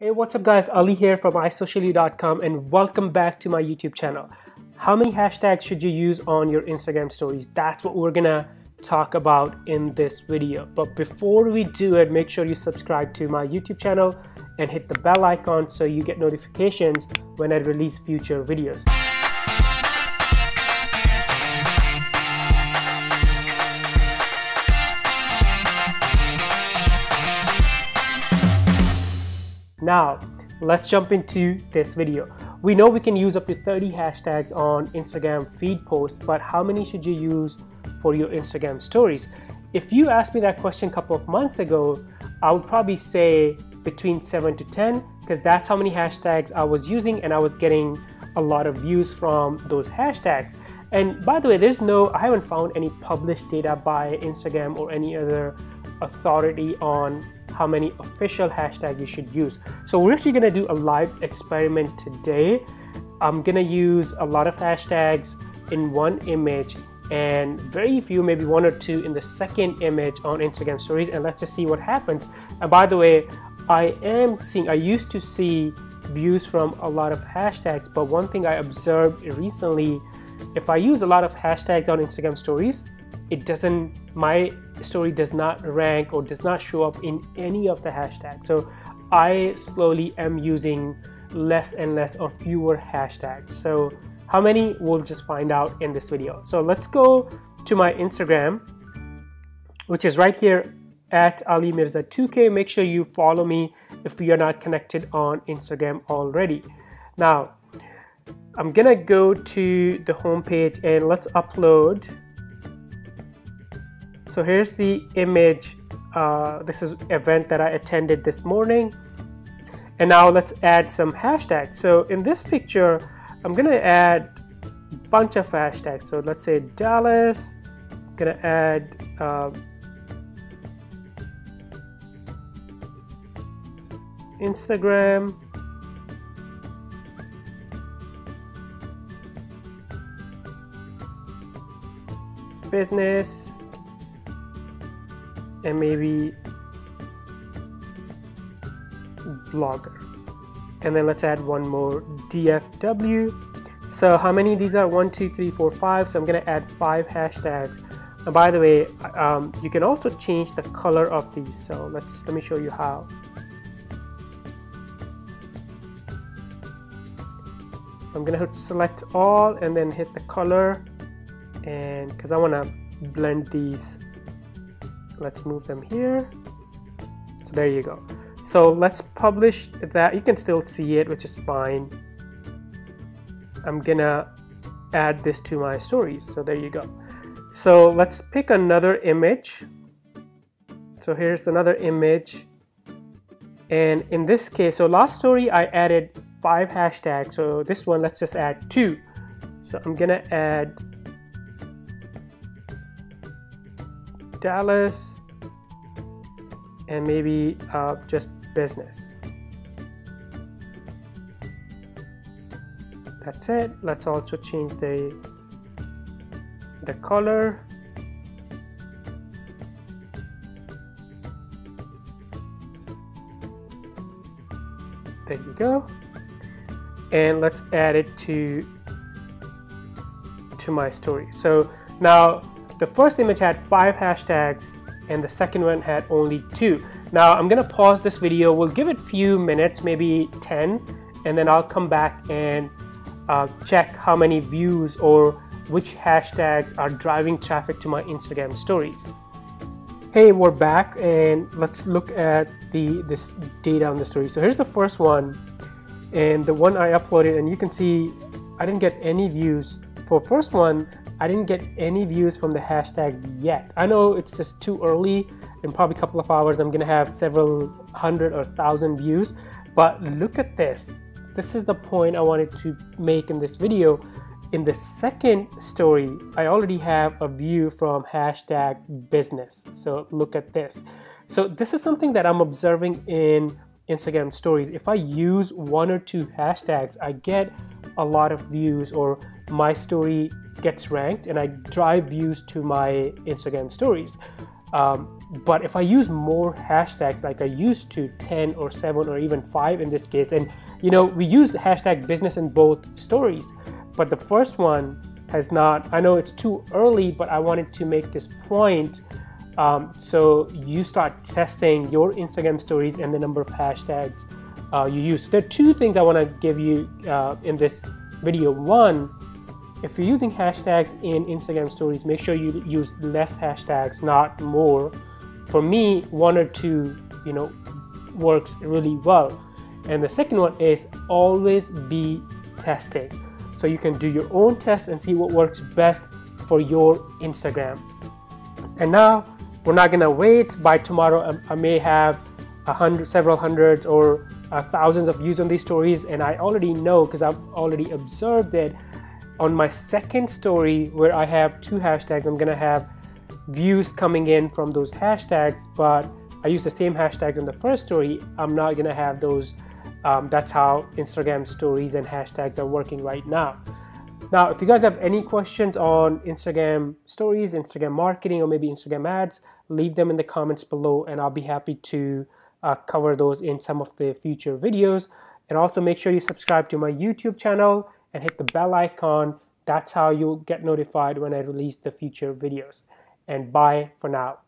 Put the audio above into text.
Hey, what's up guys, Ali here from isocially.com and welcome back to my YouTube channel. How many hashtags should you use on your Instagram stories? That's what we're gonna talk about in this video. But before we do it, make sure you subscribe to my YouTube channel and hit the bell icon so you get notifications when I release future videos. Now, let's jump into this video. We know we can use up to 30 hashtags on Instagram feed posts, but how many should you use for your Instagram stories? If you asked me that question a couple of months ago, I would probably say between 7 to 10, because that's how many hashtags I was using and I was getting a lot of views from those hashtags. And by the way, I haven't found any published data by Instagram or any other authority on how many official hashtags you should use. So we're actually gonna do a live experiment today. I'm gonna use a lot of hashtags in one image and very few, maybe one or two in the second image on Instagram stories, and let's just see what happens. And by the way, I used to see views from a lot of hashtags, but one thing I observed recently, if I use a lot of hashtags on Instagram stories, my story does not rank or does not show up in any of the hashtags. So I slowly am using less and less or fewer hashtags. So how many, we'll just find out in this video. So let's go to my Instagram, which is right here at Ali Mirza 2K. Make sure you follow me if you are not connected on Instagram already. Now, I'm gonna go to the home page and let's upload. So here's the image. This is an event that I attended this morning. And now let's add some hashtags. So in this picture, I'm gonna add a bunch of hashtags. So let's say Dallas. I'm gonna add Instagram. Business. And maybe blogger. And then let's add one more, DFW. So how many these are? 1, 2, 3, 4, 5. So I'm gonna add 5 hashtags. And by the way, you can also change the color of these. So let me show you how. So I'm gonna hit select all and then hit the color, and because I wanna blend these, let's move them here. So there you go. So let's publish that. You can still see it, which is fine. I'm gonna add this to my stories. So there you go. So let's pick another image. So here's another image. And in this case, so last story I added 5 hashtags. So this one, let's just add 2. So I'm gonna add Dallas and maybe just business. That's it. Let's also change the color. There you go. And let's add it to my story. So now the first image had 5 hashtags and the second one had only 2. Now I'm gonna pause this video. We'll give it a few minutes, maybe 10, and then I'll come back and check how many views or which hashtags are driving traffic to my Instagram stories. Hey, we're back and let's look at this data on the story. So here's the first one and the one I uploaded, and you can see I didn't get any views. For first one, I didn't get any views from the hashtags yet. I know it's just too early. In probably a couple of hours, I'm gonna have several hundred or thousand views. But look at this. This is the point I wanted to make in this video. In the second story, I already have a view from hashtag business. So look at this. So this is something that I'm observing in Instagram stories. If I use 1 or 2 hashtags, I get a lot of views, or my story gets ranked and I drive views to my Instagram stories. But if I use more hashtags like I used to, 10 or 7 or even 5 in this case, and we use hashtag business in both stories, but the first one has not. I know it's too early, but I wanted to make this point. So you start testing your Instagram stories and the number of hashtags you use. So there are two things I want to give you in this video. One, if you're using hashtags in Instagram stories, make sure you use less hashtags, not more. For me, 1 or 2, works really well. And the second one is always be testing. So you can do your own test and see what works best for your Instagram. And now we're not gonna wait. By tomorrow, I may have several hundreds or thousands of views on these stories, and I already know because I've already observed it. On my second story, where I have 2 hashtags, I'm gonna have views coming in from those hashtags, but I use the same hashtags on the first story. I'm not gonna have those. That's how Instagram stories and hashtags are working right now. Now, if you guys have any questions on Instagram stories, Instagram marketing, or maybe Instagram ads, leave them in the comments below, and I'll be happy to cover those in some of the future videos. And also make sure you subscribe to my YouTube channel and hit the bell icon. That's how you'll get notified when I release the future videos. And bye for now.